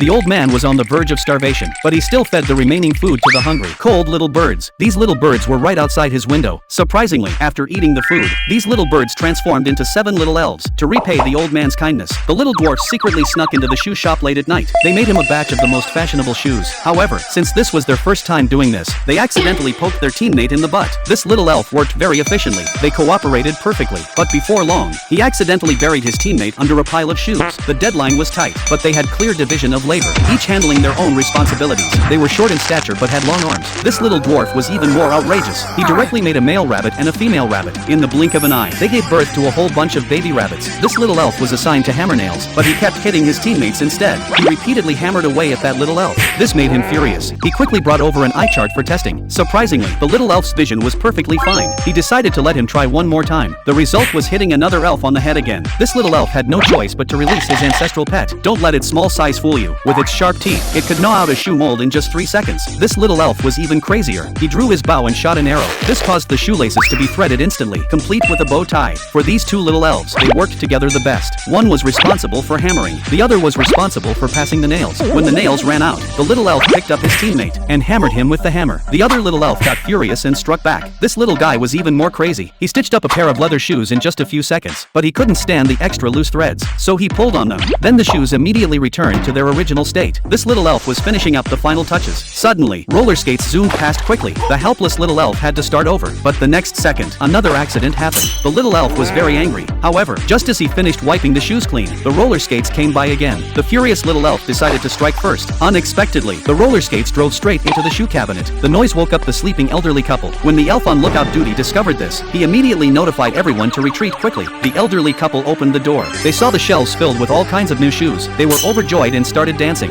The old man was on the verge of starvation, but he still fed the remaining food to the hungry, cold little birds. These little birds were right outside his window. Surprisingly, after eating the food, these little birds transformed into 7 little elves. To repay the old man's kindness, the little dwarfs secretly snuck into the shoe shop late at night. They made him a batch of the most fashionable shoes. However, since this was their first time doing this, they accidentally poked their teammate in the butt. This little elf worked very efficiently. They cooperated perfectly. But before long, he accidentally buried his teammate under a pile of shoes. The deadline was tight, but they had clear division of labor, each handling their own responsibilities. They were short in stature but had long arms. This little dwarf was even more outrageous. He directly made a male rabbit and a female rabbit. In the blink of an eye, they gave birth to a whole bunch of baby rabbits. This little elf was assigned to hammer nails, but he kept hitting his teammates instead. He repeatedly hammered away at that little elf. This made him furious. He quickly brought over an eye chart for testing. Surprisingly, the little elf's vision was perfectly fine. He decided to let him try one more time. The result was hitting another elf on the head again. This little elf had no choice but to release his ancestral pet. Don't let its small size fool you. With its sharp teeth, it could gnaw out a shoe mold in just 3 seconds. This little elf was even crazier. He drew his bow and shot an arrow. This caused the shoelaces to be threaded instantly, complete with a bow tie. For these 2 little elves, they worked together the best. One was responsible for hammering. The other was responsible for passing the nails. When the nails ran out, the little elf picked up his teammate and hammered him with the hammer. The other little elf got furious and struck back. This little guy was even more crazy. He stitched up a pair of leather shoes in just a few seconds, but he couldn't stand the extra loose threads, so he pulled on them. Then the shoes immediately returned to their original state. This little elf was finishing up the final touches. Suddenly, roller skates zoomed past quickly. The helpless little elf had to start over, but the next second, another accident happened. The little elf was very angry. However, just as he finished wiping the shoes clean, the roller skates came by again. The furious little elf decided to strike first. Unexpectedly, the roller skates drove straight into the shoe cabinet. The noise woke up the sleeping elderly couple. When the elf on lookout duty discovered this, he immediately notified everyone to retreat quickly. The elderly couple opened the door. They saw the shelves filled with all kinds of new shoes. They were overjoyed and started dancing.